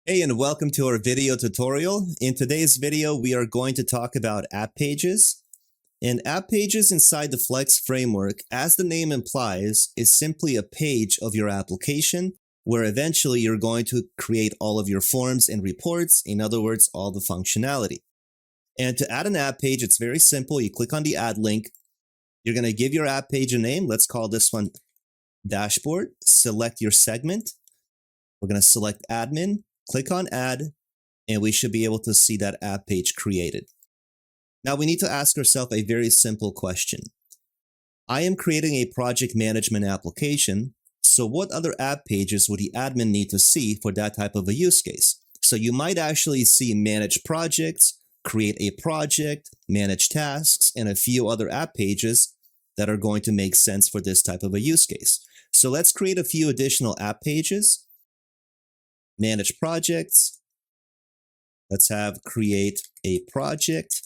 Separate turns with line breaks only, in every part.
Hey, and welcome to our video tutorial. In today's video, we are going to talk about AppPages. And AppPages inside the Flex framework, as the name implies, is simply a page of your application where eventually you're going to create all of your forms and reports, in other words, all the functionality. And to add an app page, it's very simple. You click on the add link. You're going to give your app page a name. Let's call this one Dashboard. Select your segment. We're going to select Admin. Click on Add, and we should be able to see that app page created. Now we need to ask ourselves a very simple question. I am creating a project management application, so what other app pages would the admin need to see for that type of a use case? So you might actually see manage projects, create a project, manage tasks, and a few other app pages that are going to make sense for this type of a use case. So let's create a few additional app pages. Manage projects. Let's have create a project,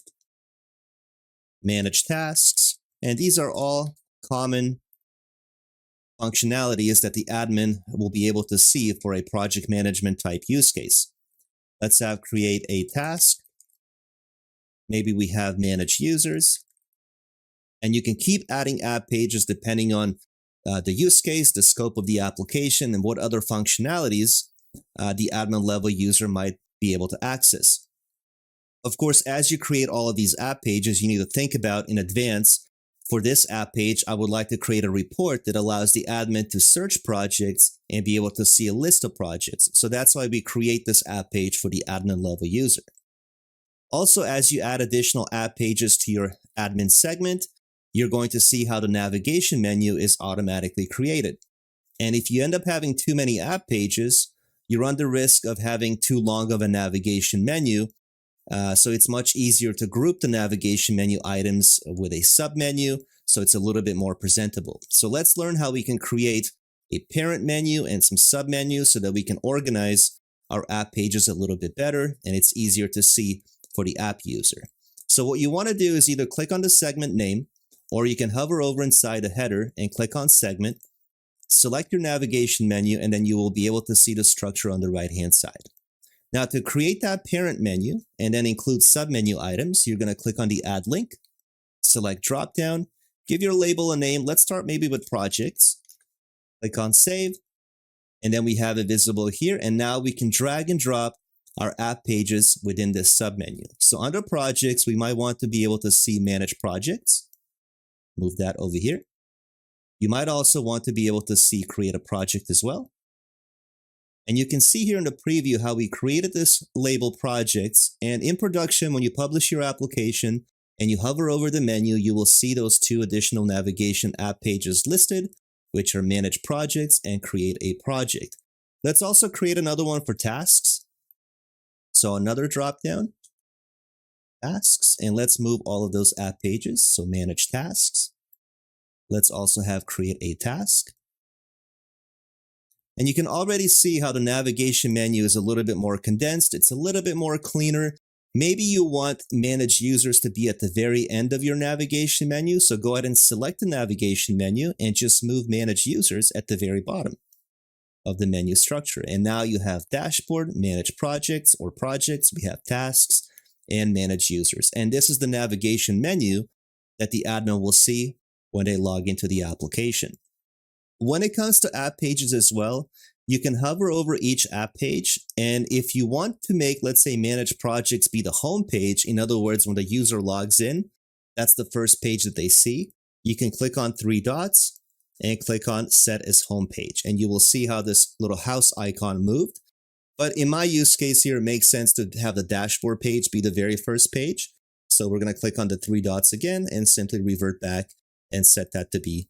manage tasks, and these are all common functionalities that the admin will be able to see for a project management type use case. Let's have create a task. Maybe we have manage users, and you can keep adding app pages depending on the use case, the scope of the application, and what other functionalities the admin level user might be able to access. Of course, as you create all of these app pages, you need to think about in advance, for this app page, I would like to create a report that allows the admin to search projects and be able to see a list of projects. So that's why we create this app page for the admin level user. Also, as you add additional app pages to your admin segment, you're going to see how the navigation menu is automatically created. And if you end up having too many app pages, you run the risk of having too long of a navigation menu. So it's much easier to group the navigation menu items with a submenu, so it's a little bit more presentable. So let's learn how we can create a parent menu and some submenus so that we can organize our app pages a little bit better, and it's easier to see for the app user. So what you want to do is either click on the segment name, or you can hover over inside the header and click on segment. Select your navigation menu, and then you will be able to see the structure on the right-hand side. Now, to create that parent menu and then include submenu items, you're going to click on the add link, select dropdown, give your label a name. Let's start maybe with projects. Click on save, and then we have it visible here. And now we can drag and drop our app pages within this submenu. So under projects, we might want to be able to see manage projects. Move that over here. You might also want to be able to see create a project as well. And you can see here in the preview how we created this label projects. And in production, when you publish your application and you hover over the menu, you will see those two additional navigation app pages listed, which are manage projects and create a project. Let's also create another one for tasks. So another drop down, tasks, and let's move all of those app pages. So manage tasks. Let's also have create a task. And you can already see how the navigation menu is a little bit more condensed. It's a little bit more cleaner. Maybe you want manage users to be at the very end of your navigation menu. So go ahead and select the navigation menu and just move manage users at the very bottom of the menu structure. And now you have dashboard, manage projects or projects. We have tasks and manage users. And this is the navigation menu that the admin will see when they log into the application. When it comes to app pages as well, you can hover over each app page. And if you want to make, let's say, manage projects be the home page, in other words, when the user logs in, that's the first page that they see, you can click on three dots and click on set as home page. And you will see how this little house icon moved. But in my use case here, it makes sense to have the dashboard page be the very first page. So we're going to click on the three dots again and simply revert back and set that to be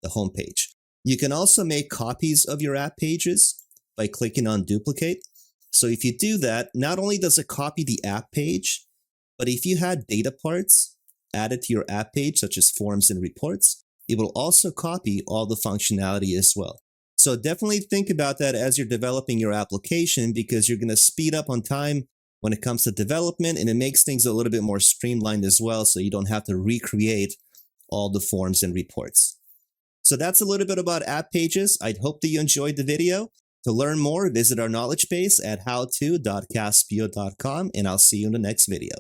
the home page. You can also make copies of your app pages by clicking on duplicate. So if you do that, not only does it copy the app page, but if you had data parts added to your app page, such as forms and reports, it will also copy all the functionality as well. So definitely think about that as you're developing your application, because you're going to speed up on time when it comes to development, and it makes things a little bit more streamlined as well, so you don't have to recreate all the forms and reports. So that's a little bit about app pages. I hope that you enjoyed the video. To learn more, visit our knowledge base at howto.caspio.com, and I'll see you in the next video.